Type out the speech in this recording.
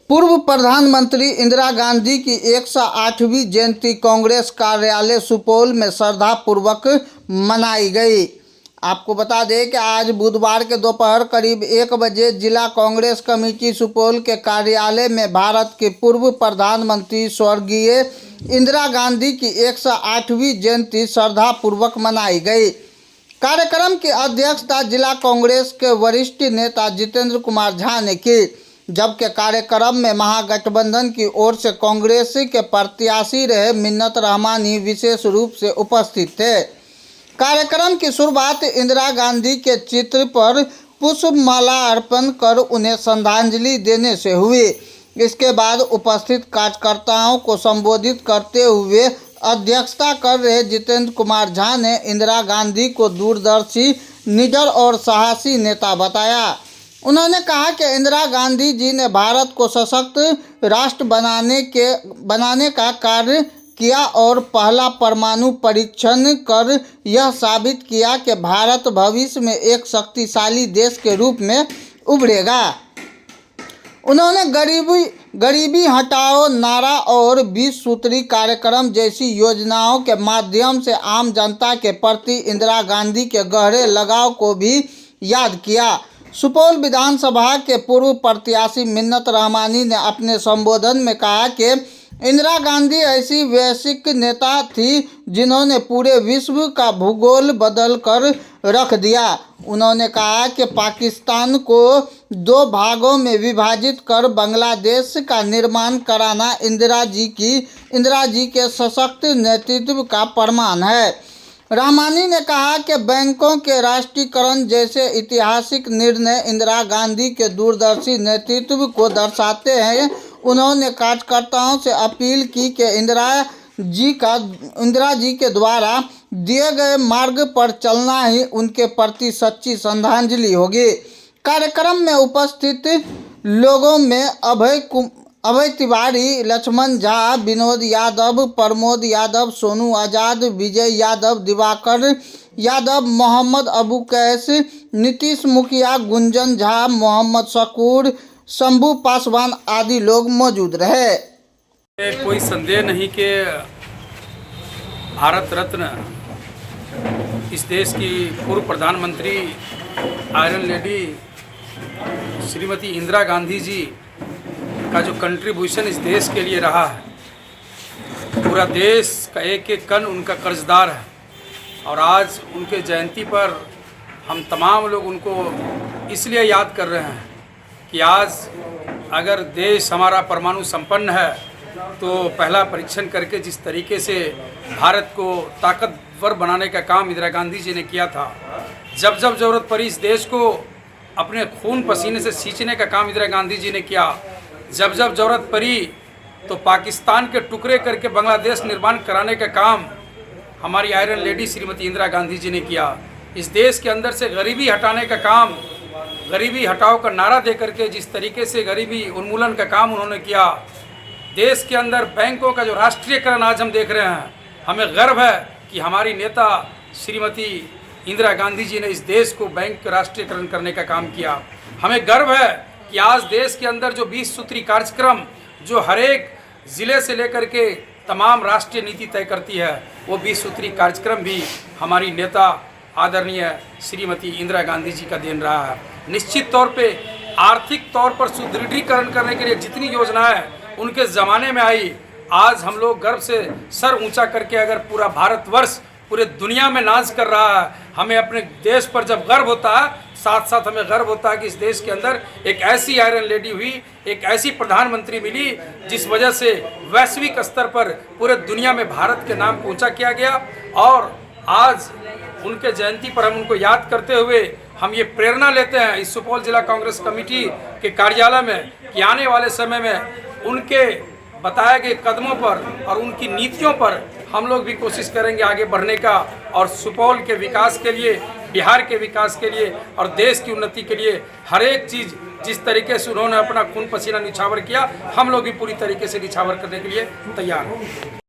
पूर्व प्रधानमंत्री इंदिरा गांधी की 108वीं जयंती कांग्रेस कार्यालय सुपौल में श्रद्धापूर्वक मनाई गई। आपको बता दें कि आज बुधवार के दोपहर करीब 1 बजे जिला कांग्रेस कमेटी सुपौल के कार्यालय में भारत के पूर्व प्रधानमंत्री स्वर्गीय इंदिरा गांधी की 108वीं जयंती श्रद्धापूर्वक मनाई गई। कार्यक्रम की अध्यक्षता जिला कांग्रेस के वरिष्ठ नेता जितेंद्र कुमार झा ने की, जबकि कार्यक्रम में महागठबंधन की ओर से कांग्रेस के प्रत्याशी रहे मिन्नत रहमानी विशेष रूप से उपस्थित थे। कार्यक्रम की शुरुआत इंदिरा गांधी के चित्र पर पुष्पमाला अर्पण कर उन्हें श्रद्धांजलि देने से हुई। इसके बाद उपस्थित कार्यकर्ताओं को संबोधित करते हुए अध्यक्षता कर रहे जितेंद्र कुमार झा ने इंदिरा गांधी को दूरदर्शी, निडर और साहसी नेता बताया। उन्होंने कहा कि इंदिरा गांधी जी ने भारत को सशक्त राष्ट्र बनाने का कार्य किया और पहला परमाणु परीक्षण कर यह साबित किया कि भारत भविष्य में एक शक्तिशाली देश के रूप में उभरेगा। उन्होंने गरीबी हटाओ नारा और 20 सूत्री कार्यक्रम जैसी योजनाओं के माध्यम से आम जनता के प्रति इंदिरा गांधी के गहरे लगाव को भी याद किया। सुपौल विधानसभा के पूर्व प्रत्याशी मिन्नत रहमानी ने अपने संबोधन में कहा कि इंदिरा गांधी ऐसी वैश्विक नेता थी जिन्होंने पूरे विश्व का भूगोल बदल कर रख दिया। उन्होंने कहा कि पाकिस्तान को 2 भागों में विभाजित कर बांग्लादेश का निर्माण कराना इंदिरा जी के सशक्त नेतृत्व का प्रमाण है। रहमानी ने कहा कि बैंकों के राष्ट्रीयकरण जैसे ऐतिहासिक निर्णय इंदिरा गांधी के दूरदर्शी नेतृत्व को दर्शाते हैं। उन्होंने कार्यकर्ताओं से अपील की कि इंदिरा जी के द्वारा दिए गए मार्ग पर चलना ही उनके प्रति सच्ची श्रद्धांजलि होगी। कार्यक्रम में उपस्थित लोगों में अभय तिवारी, लक्ष्मण झा, विनोद यादव, प्रमोद यादव, सोनू आजाद, विजय यादव, दिवाकर यादव, मोहम्मद अबू कैस, नीतीश मुखिया, गुंजन झा, मोहम्मद शकूर, शंभू पासवान आदि लोग मौजूद रहे। कोई संदेह नहीं कि भारत रत्न इस देश की पूर्व प्रधानमंत्री आयरन लेडी श्रीमती इंदिरा गांधी जी का जो कंट्रीब्यूशन इस देश के लिए रहा है, पूरा देश का एक एक कण उनका कर्जदार है। और आज उनके जयंती पर हम तमाम लोग उनको इसलिए याद कर रहे हैं कि आज अगर देश हमारा परमाणु संपन्न है तो पहला परीक्षण करके जिस तरीके से भारत को ताकतवर बनाने का काम इंदिरा गांधी जी ने किया था, जब जब ज़रूरत पड़ी इस देश को अपने खून पसीने से सींचने का काम इंदिरा गांधी जी ने किया, जब जब ज़रूरत पड़ी तो पाकिस्तान के टुकड़े करके बांग्लादेश निर्माण कराने का काम हमारी आयरन लेडी श्रीमती इंदिरा गांधी जी ने किया। इस देश के अंदर से गरीबी हटाने का काम, गरीबी हटाओ का नारा दे करके जिस तरीके से गरीबी उन्मूलन का काम उन्होंने किया, देश के अंदर बैंकों का जो राष्ट्रीयकरण आज हम देख रहे हैं, हमें गर्व है कि हमारी नेता श्रीमती इंदिरा गांधी जी ने इस देश को बैंक का राष्ट्रीयकरण करने का काम किया। हमें गर्व है कि आज देश के अंदर जो 20 सूत्री कार्यक्रम जो हर एक ज़िले से लेकर के तमाम राष्ट्रीय नीति तय करती है, वो 20 सूत्री कार्यक्रम भी हमारी नेता आदरणीय श्रीमती इंदिरा गांधी जी का देन रहा है। निश्चित तौर पे आर्थिक तौर पर सुदृढ़ीकरण करने के लिए जितनी योजनाएं उनके ज़माने में आई, आज हम लोग गर्व से सर ऊंचा करके अगर पूरा भारतवर्ष पूरे दुनिया में नाज कर रहा है, हमें अपने देश पर जब गर्व होता है, साथ साथ हमें गर्व होता है कि इस देश के अंदर एक ऐसी आयरन लेडी हुई, एक ऐसी प्रधानमंत्री मिली जिस वजह से वैश्विक स्तर पर पूरे दुनिया में भारत के नाम को ऊंचा किया गया। और आज उनके जयंती पर हम उनको याद करते हुए हम ये प्रेरणा लेते हैं इस सुपौल जिला कांग्रेस कमेटी के कार्यालय में कि आने वाले समय में उनके बताए गए कदमों पर और उनकी नीतियों पर हम लोग भी कोशिश करेंगे आगे बढ़ने का, और सुपौल के विकास के लिए, बिहार के विकास के लिए और देश की उन्नति के लिए हर एक चीज़ जिस तरीके से उन्होंने अपना खून पसीना निछावर किया, हम लोग भी पूरी तरीके से निछावर करने के लिए तैयार हैं।